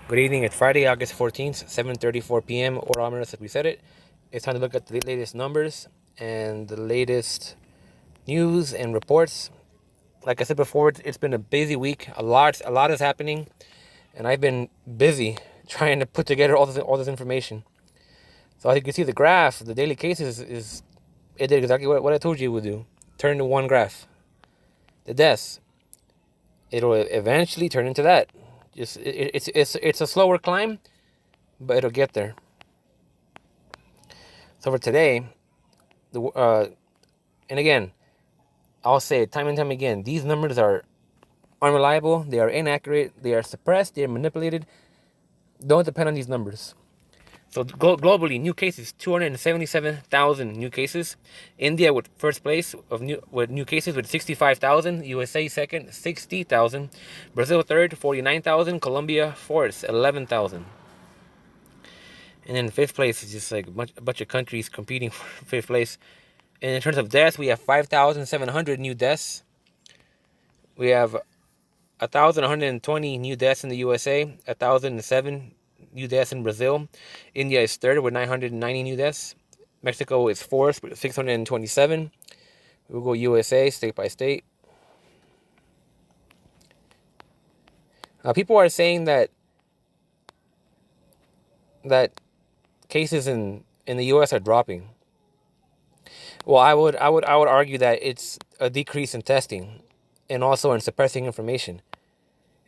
Good evening. It's Friday, August 14th, 7:34 p.m. or almost as we said it. It's time to look at the latest numbers and the latest news and reports. Like I said before, it's been a busy week. A lot is happening, and I've been busy trying to put together all this information. So as you can see, the graph, the daily cases it did exactly what I told you it would do. Turn to one graph. The deaths, it'll eventually turn into that. Just it's a slower climb, but it'll get there. So for today, and again, I'll say it time and time again, these numbers are unreliable, they are inaccurate, they are suppressed, they are manipulated. Don't depend on these numbers. So globally, new cases 277,000 new cases. India with first place of new cases with 65,000. USA second, 60,000. Brazil third, 49,000. Colombia fourth, 11,000. And then fifth place is just like a bunch of countries competing for fifth place. And in terms of deaths, we have 5,700 new deaths. We have 1,120 new deaths in the USA, 1,007 new deaths in Brazil. India is third with 990 new deaths. Mexico is fourth with 627. We'll go USA state by state. People are saying that cases in the US are dropping. Well, I would argue that it's a decrease in testing and also in suppressing information.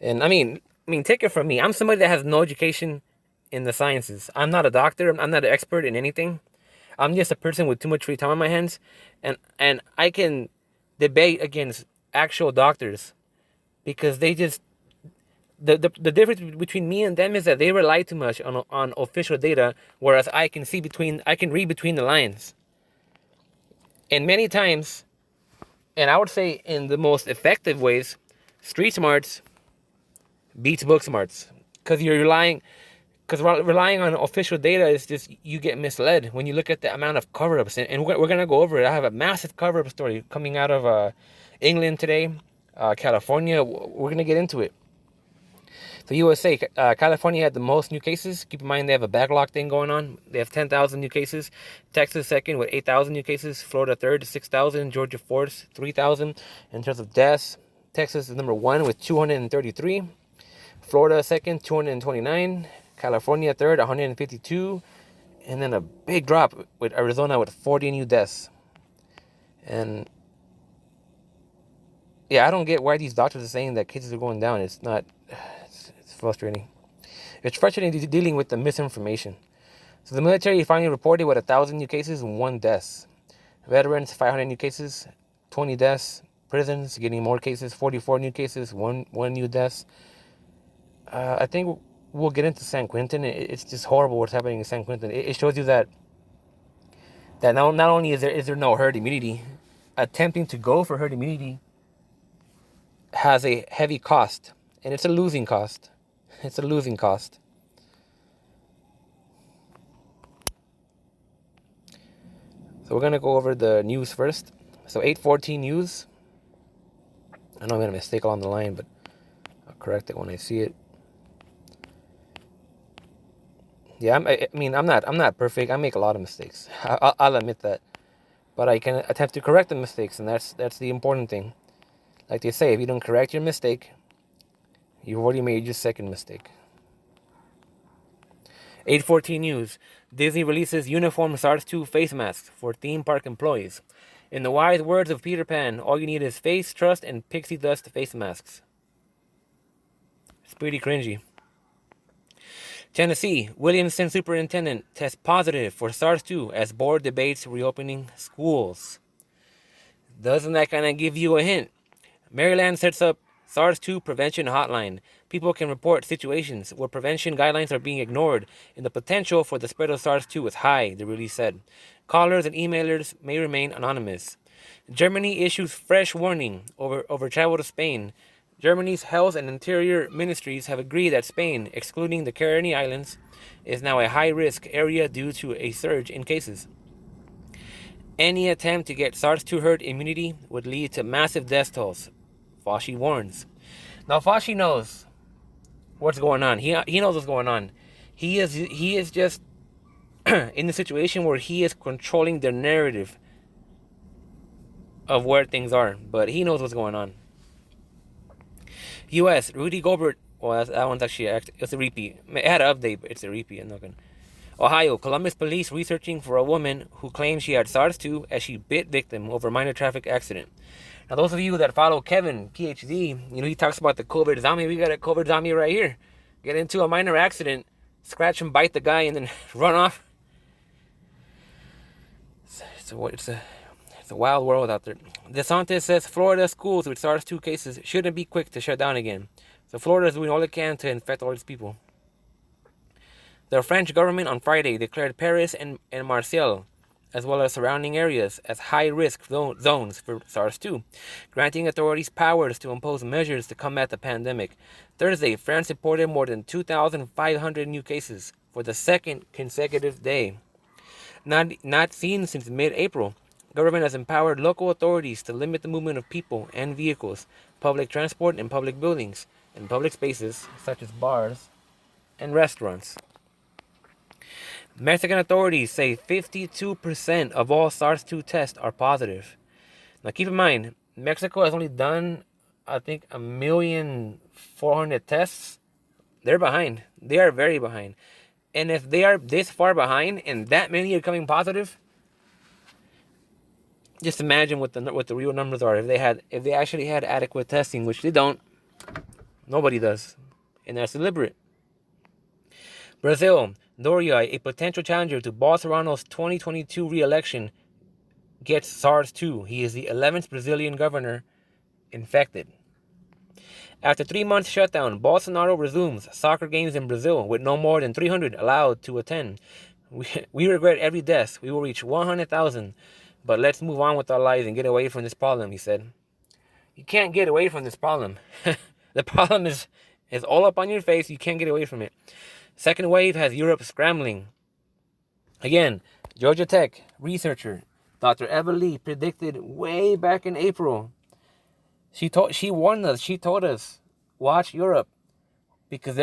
And I mean, take it from me. I'm somebody that has no education in the sciences. I'm not a doctor. I'm not an expert in anything. I'm just a person with too much free time on my hands, and I can debate against actual doctors because they just the difference between me and them is that they rely too much on official data, whereas I can read between the lines. And many times, and I would say in the most effective ways, street smarts beats book smarts because relying on official data is just you get misled when you look at the amount of cover-ups, and we're gonna go over it. I have a massive cover-up story coming out of England today, California. We're gonna get into it. The USA, California had the most new cases. Keep in mind they have a backlog thing going on. They have 10,000 new cases. Texas second with 8,000 new cases. Florida third, 6,000. Georgia fourth, 3,000. In terms of deaths, Texas is number one with 233. Florida second, 229. California third, 152. And then a big drop with Arizona with 40 new deaths. And yeah, I don't get why these doctors are saying that cases are going down. It's not. It's frustrating. It's frustrating dealing with the misinformation. So the military finally reported 1,000 new cases and 1 death. Veterans 500 new cases, 20 deaths. Prisons getting more cases, 44 new cases, one new death. I think we'll get into San Quentin. It's just horrible what's happening in San Quentin. It shows you that not only is there no herd immunity, attempting to go for herd immunity has a heavy cost, and it's a losing cost. It's a losing cost. So we're gonna go over the news first. So 814 news. I know I made a mistake along the line, but I'll correct it when I see it. Yeah, I'm not perfect. I make a lot of mistakes. I'll admit that, but I can attempt to correct the mistakes, and that's the important thing. Like they say, if you don't correct your mistake, you've already made your second mistake. 814 News. Disney releases uniform SARS-2 face masks for theme park employees. In the wise words of Peter Pan, all you need is faith, trust, and pixie dust face masks. It's pretty cringy. Tennessee. Williamson superintendent tests positive for SARS-2 as board debates reopening schools. Doesn't that kind of give you a hint? Maryland sets up SARS-2 prevention hotline. People can report situations where prevention guidelines are being ignored and the potential for the spread of SARS-2 is high, the release said. Callers and emailers may remain anonymous. Germany issues fresh warning over travel to Spain. Germany's health and interior ministries have agreed that Spain, excluding the Canary Islands, is now a high-risk area due to a surge in cases. Any attempt to get SARS-2 herd immunity would lead to massive death tolls, Fauci warns. Now, Fauci knows what's going on. He knows what's going on. He is just in the situation where he is controlling the narrative of where things are, but he knows what's going on. U.S. Rudy Gobert. Well, that one's actually it's a repeat. It had an update, but it's a repeat. I'm not gonna. Ohio, Columbus police researching for a woman who claimed she had SARS-2 as she bit victim over minor traffic accident. Now, those of you that follow Kevin, PhD, he talks about the COVID zombie. We got a COVID zombie right here. Get into a minor accident, scratch and bite the guy, and then run off. It's a wild world out there. DeSantis says Florida schools with SARS-2 cases shouldn't be quick to shut down again. So Florida is doing all it can to infect all these people. The French government on Friday declared Paris and Marseille, as well as surrounding areas, as high-risk zones for SARS-2, granting authorities powers to impose measures to combat the pandemic. Thursday, France reported more than 2,500 new cases for the second consecutive day. Not seen since mid-April. Government has empowered local authorities to limit the movement of people and vehicles, public transport and public buildings, and public spaces such as bars and restaurants. Mexican authorities say 52% of all SARS-2 tests are positive. Now keep in mind, Mexico has only done, I think, 1,400,000 tests. They're behind. They are very behind. And if they are this far behind and that many are coming positive, just imagine what the real numbers are. If they actually had adequate testing, which they don't, nobody does, and that's deliberate. Brazil, Doria, a potential challenger to Bolsonaro's 2022 re-election, gets SARS-2. He is the 11th Brazilian governor infected. After 3 months shutdown, Bolsonaro resumes soccer games in Brazil with no more than 300 allowed to attend. We regret every death. We will reach 100,000, but let's move on with our lives and get away from this problem, he said. You can't get away from this problem. The problem is all up on your face. You can't get away from it. Second wave has Europe scrambling. Again, Georgia Tech researcher Dr. Eva Lee predicted way back in April. She warned us. She told us, watch Europe, because they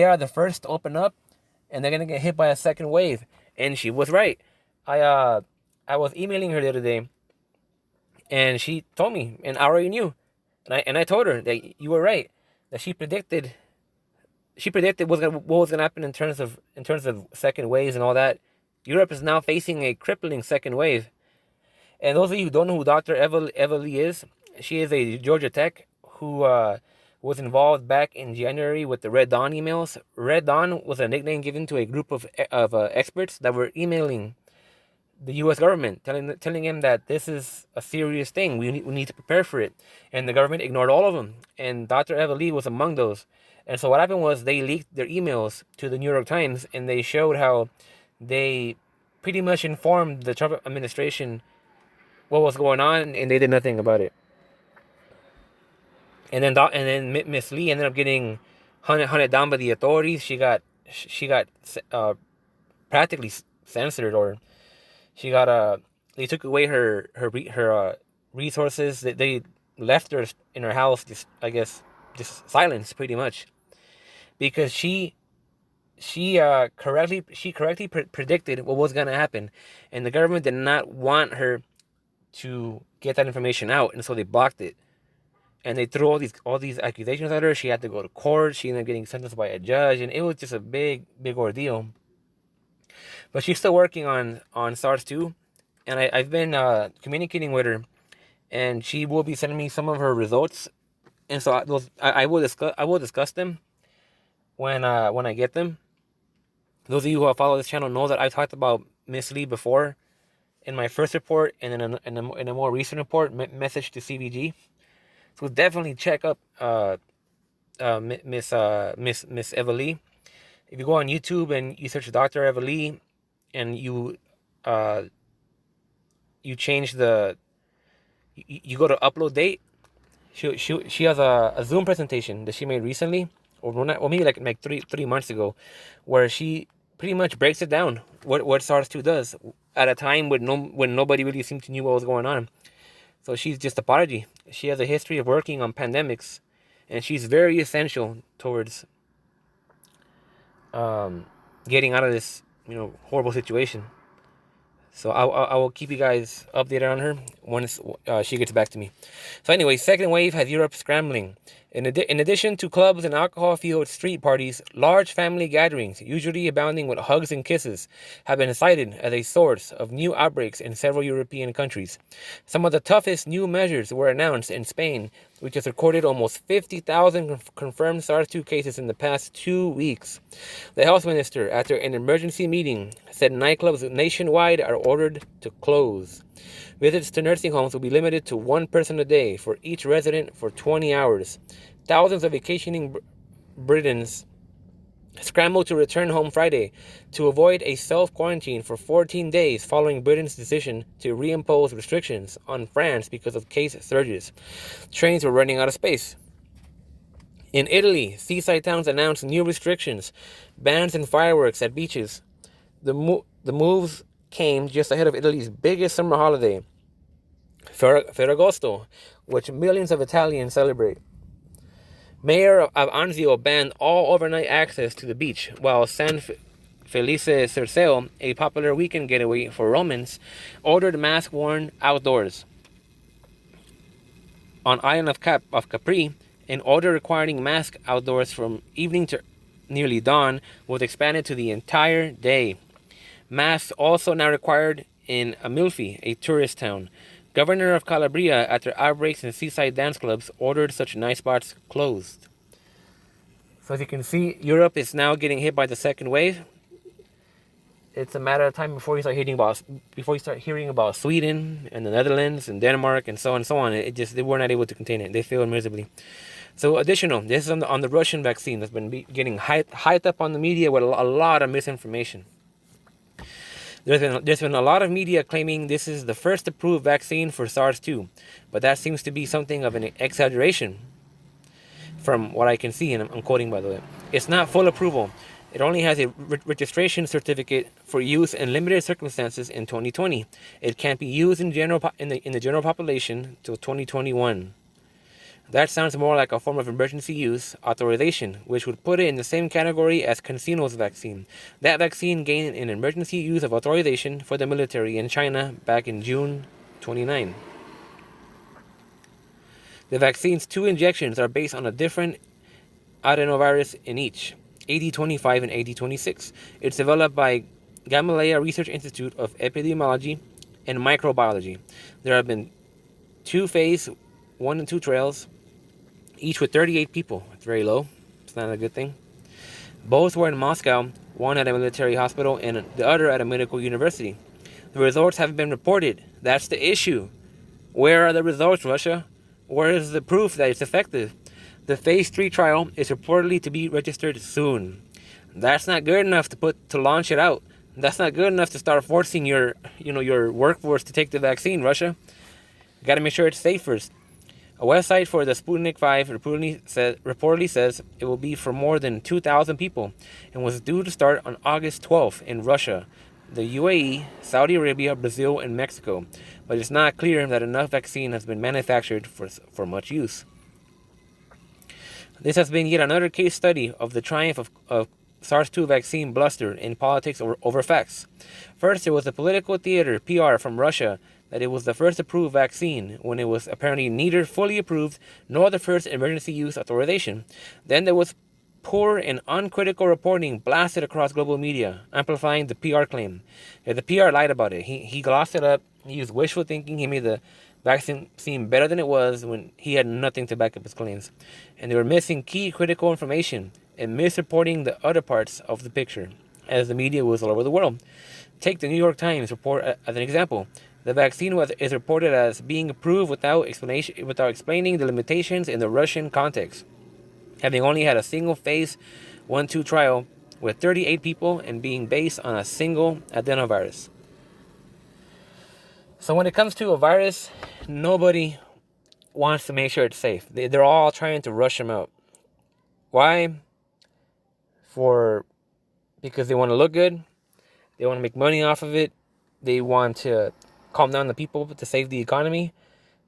are the first to open up, and they're gonna get hit by a second wave. And she was right. I was emailing her the other day, and she told me, and I already knew, and I told her that you were right, that she predicted what was gonna happen in terms of second waves and all that. Europe is now facing a crippling second wave. And those of you who don't know who Dr. Eva Lee is, she is a Georgia Tech who was involved back in January with the Red Dawn emails. Red Dawn was a nickname given to a group of experts that were emailing the U.S. government, telling him that this is a serious thing. We need to prepare for it. And the government ignored all of them. And Dr. Eva Lee was among those. And so what happened was they leaked their emails to the New York Times, and they showed how they pretty much informed the Trump administration what was going on, and they did nothing about it. And then Miss Lee ended up getting hunted down by the authorities. She got practically censored, or she got they took away her resources. They left her in her house, just silenced pretty much, because she correctly predicted what was gonna happen, and the government did not want her to get that information out, and so they blocked it. And they threw all these accusations at her. She had to go to court. She ended up getting sentenced by a judge, and it was just a big ordeal. But she's still working on SARS-2, and I've been communicating with her, and she will be sending me some of her results, and so I will discuss them when I get them. Those of you who follow this channel know that I've talked about Miss Lee before in my first report, and then in a more recent report, Message to CVG. So definitely check up Miss Eva Lee. If you go on YouTube and you search Dr. Eva Lee, and you change you go to upload date, she has a Zoom presentation that she made recently, or maybe like 3 months ago, where she pretty much breaks it down what SARS-2 does at a time when nobody really seemed to knew what was going on. So she's just a prodigy. She has a history of working on pandemics and she's very essential towards getting out of this, horrible situation. So I will keep you guys updated on her once she gets back to me. So anyway, second wave has Europe scrambling. In addition to clubs and alcohol-fueled street parties, large family gatherings, usually abounding with hugs and kisses, have been cited as a source of new outbreaks in several European countries. Some of the toughest new measures were announced in Spain, which has recorded almost 50,000 confirmed SARS-2 cases in the past 2 weeks. The health minister, after an emergency meeting, said nightclubs nationwide are ordered to close. Visits to nursing homes will be limited to one person a day for each resident for 20 hours. Thousands of vacationing Britons scrambled to return home Friday to avoid a self-quarantine for 14 days following Britain's decision to reimpose restrictions on France because of case surges. Trains were running out of space. In Italy, seaside towns announced new restrictions, bans and fireworks at beaches. The moves came just ahead of Italy's biggest summer holiday, Ferragosto, which millions of Italians celebrate. Mayor of Anzio banned all overnight access to the beach, while San Felice Circeo, a popular weekend getaway for Romans, ordered masks worn outdoors. On island of Capri, an order requiring masks outdoors from evening to nearly dawn was expanded to the entire day. Masks also now required in Amalfi, a tourist town. Governor of Calabria, after outbreaks in seaside dance clubs, ordered such night spots closed. So as you can see, Europe is now getting hit by the second wave. It's a matter of time before you start hearing about Sweden and the Netherlands and Denmark and so on and so on. They were not able to contain it. They failed miserably. So this is on the Russian vaccine that's been getting hyped up on the media with a lot of misinformation. There's been a lot of media claiming this is the first approved vaccine for SARS-2, but that seems to be something of an exaggeration from what I can see, and I'm quoting by the way. It's not full approval. It only has a registration certificate for use in limited circumstances in 2020. It can't be used in the general population till 2021. That sounds more like a form of emergency use authorization, which would put it in the same category as CanSino's vaccine. That vaccine gained an emergency use of authorization for the military in China back in June 29. The vaccine's 2 injections are based on a different adenovirus in each, AD25 and AD26. It's developed by Gamaleya Research Institute of Epidemiology and Microbiology. There have been 2 phase 1 and 2 trials, each with 38 people. It's very low. It's not a good thing. Both were in Moscow, one at a military hospital and the other at a medical university. The results haven't been reported. That's the issue. Where are the results, Russia? Where is the proof that it's effective? The phase 3 trial is reportedly to be registered soon. That's not good enough to launch it out. That's not good enough to start forcing your workforce to take the vaccine, Russia. You got to make sure it's safe first. A website for the Sputnik 5 reportedly says it will be for more than 2,000 people and was due to start on August 12th in Russia, the UAE, Saudi Arabia, Brazil, and Mexico. But it's not clear that enough vaccine has been manufactured for much use. This has been yet another case study of the triumph of SARS-2 vaccine bluster in politics over facts. First, it was the political theater PR from Russia that it was the first approved vaccine when it was apparently neither fully approved nor the first emergency use authorization. Then there was poor and uncritical reporting blasted across global media, amplifying the PR claim. The PR lied about it. He glossed it up. He used wishful thinking. He made the vaccine seem better than it was when he had nothing to back up his claims. And they were missing key critical information and misreporting the other parts of the picture, as the media was all over the world. Take the New York Times report as an example. The vaccine is reported as being approved without explaining the limitations in the Russian context, having only had a single phase 1-2 trial with 38 people and being based on a single adenovirus. So when it comes to a virus, nobody wants to make sure it's safe. They're all trying to rush them out. Why? Because they want to look good. They want to make money off of it. They want to calm down the people to save the economy.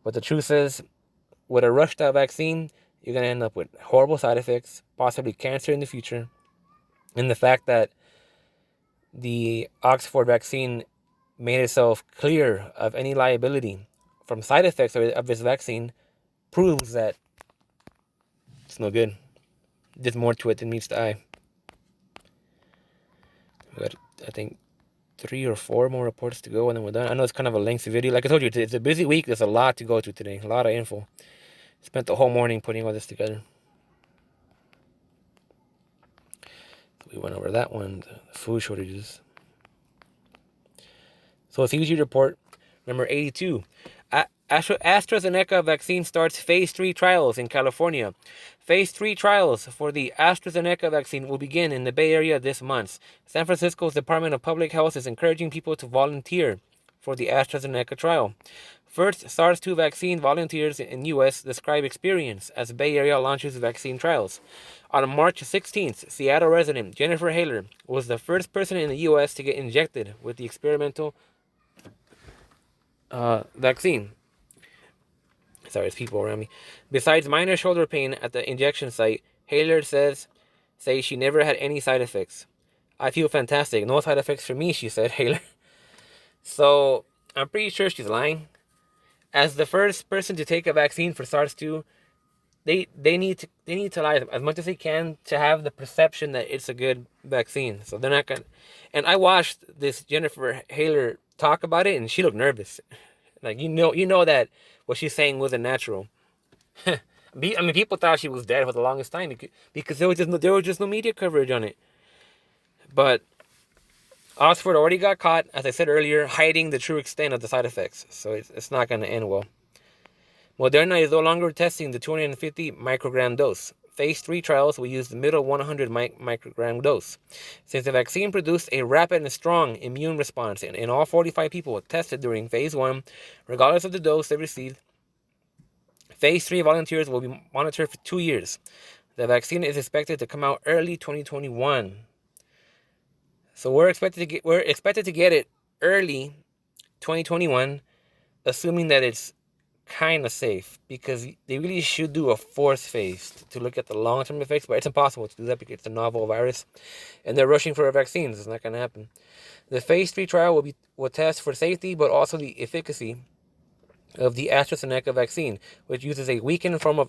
But the truth is, with a rushed out vaccine, you're going to end up with horrible side effects, possibly cancer in the future. And the fact that the Oxford vaccine made itself clear of any liability from side effects of this vaccine proves that it's no good. There's more to it than meets the eye. We got, I think, 3 or 4 more reports to go and then we're done. I know it's kind of a lengthy video. Like I told you, it's a busy week. There's a lot to go through today. A lot of info. Spent the whole morning putting all this together. We went over that one, the food shortages. So a CDC report, number 82. AstraZeneca vaccine starts phase 3 trials in California. Phase 3 trials for the AstraZeneca vaccine will begin in the Bay Area this month. San Francisco's Department of Public Health is encouraging people to volunteer for the AstraZeneca trial. First SARS-2 vaccine volunteers in U.S. describe experience as Bay Area launches vaccine trials. On March 16th, Seattle resident Jennifer Haler was the first person in the U.S. to get injected with the experimental vaccine. Sorry, there's people around me. Besides minor shoulder pain at the injection site, Haler says she never had any side effects. I feel fantastic. No side effects for me, she said, Haler. So I'm pretty sure she's lying. As the first person to take a vaccine for SARS-2, they need to lie as much as they can to have the perception that it's a good vaccine. So they're not gonna. And I watched this Jennifer Haler talk about it, and she looked nervous. Like you know that what she's saying wasn't natural. I mean, people thought she was dead for the longest time because there was just no media coverage on it. But Oxford already got caught, as I said earlier, hiding the true extent of the side effects. So it's not going to end well. Moderna is no longer testing the 250 microgram dose. Phase 3 trials will use the middle 100 microgram dose. Since the vaccine produced a rapid and strong immune response in all 45 people tested during Phase 1, regardless of the dose they received, Phase 3 volunteers will be monitored for 2 years. The vaccine is expected to come out early 2021. So we're expected to get it early 2021, assuming that it's kind of safe, because they really should do a 4th phase to look at the long-term effects, but it's impossible to do that because it's a novel virus and they're rushing for vaccines. It's not going to happen. The phase 3 trial will test for safety but also the efficacy of the AstraZeneca vaccine, which uses a weakened form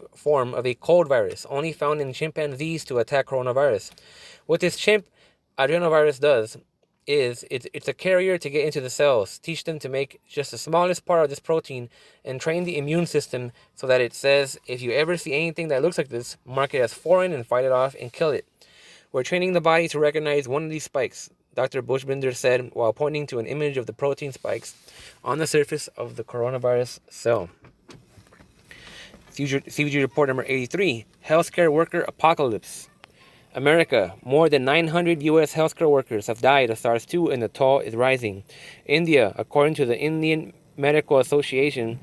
of a cold virus only found in chimpanzees to attack coronavirus. What this chimp adenovirus does is it's a carrier to get into the cells, teach them to make just the smallest part of this protein, and train the immune system so that it says, if you ever see anything that looks like this, mark it as foreign and fight it off and kill it. We're training the body to recognize one of these spikes, Dr. Bushbinder said while pointing to an image of the protein spikes on the surface of the coronavirus cell. CVG report number 83, healthcare worker apocalypse. America, more than 900 U.S. healthcare workers have died of SARS-2 and the toll is rising. India, according to the Indian Medical Association,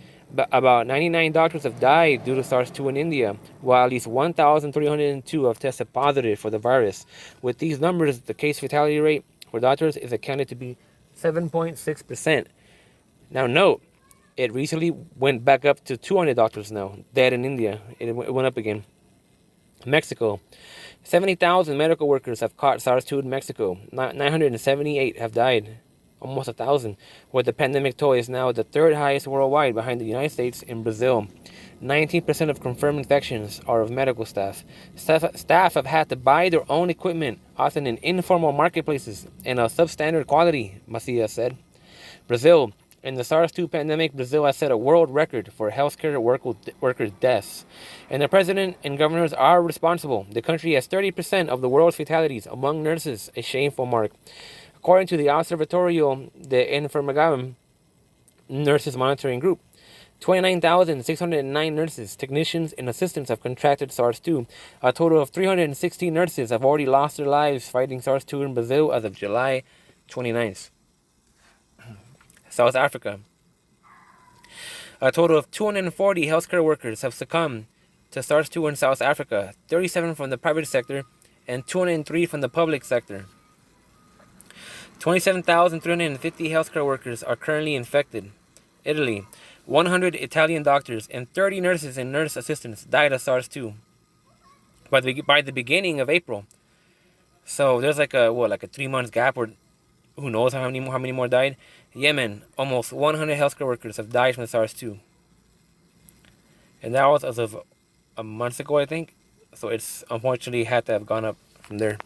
about 99 doctors have died due to SARS-2 in India, while at least 1,302 have tested positive for the virus. With these numbers, the case fatality rate for doctors is accounted to be 7.6%. Now note, it recently went back up to 200 doctors now, dead in India. It went up again. Mexico. 70,000 medical workers have caught SARS-2 in Mexico. 978 have died, almost 1,000, where the pandemic toll is now the 3rd highest worldwide behind the United States and Brazil. 19% of confirmed infections are of medical staff. Staff have had to buy their own equipment, often in informal marketplaces, and of substandard quality, Macias said. Brazil. In the SARS-2 pandemic, Brazil has set a world record for healthcare workers' deaths. And the president and governors are responsible. The country has 30% of the world's fatalities among nurses, a shameful mark. According to the Observatorio de Enfermedad Nurses Monitoring Group, 29,609 nurses, technicians, and assistants have contracted SARS-2. A total of 316 nurses have already lost their lives fighting SARS-2 in Brazil as of July 29th. South Africa. A total of 240 healthcare workers have succumbed to SARS-2 in South Africa, 37 from the private sector and 203 from the public sector. 27,350 healthcare workers are currently infected. Italy. 100 Italian doctors and 30 nurses and nurse assistants died of SARS-2 by the beginning of April. So there's like a 3 months gap, or who knows how many more died. Yemen, almost 100 healthcare workers have died from SARS-2, and that was as of a month ago, I think. So it's unfortunately had to have gone up from there.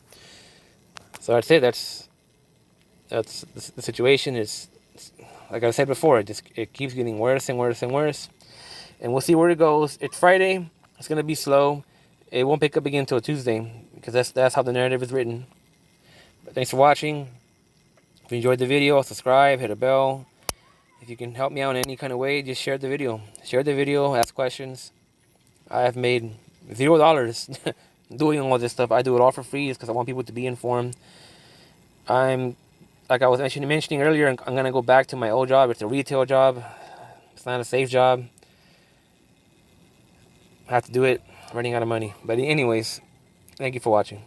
So that's it. That's the situation. Is like I said before, it keeps getting worse and worse and worse, and we'll see where it goes. It's Friday. It's gonna be slow. It won't pick up again until Tuesday, because that's how the narrative is written. But thanks for watching. If you enjoyed the video, subscribe, hit a bell. If you can help me out in any kind of way, just share the video. Share the video, ask questions. I have made $0 doing all this stuff. I do it all for free because I want people to be informed. I'm, like I was mentioning earlier, I'm going to go back to my old job. It's a retail job. It's not a safe job. I have to do it. I'm running out of money. But anyways, thank you for watching.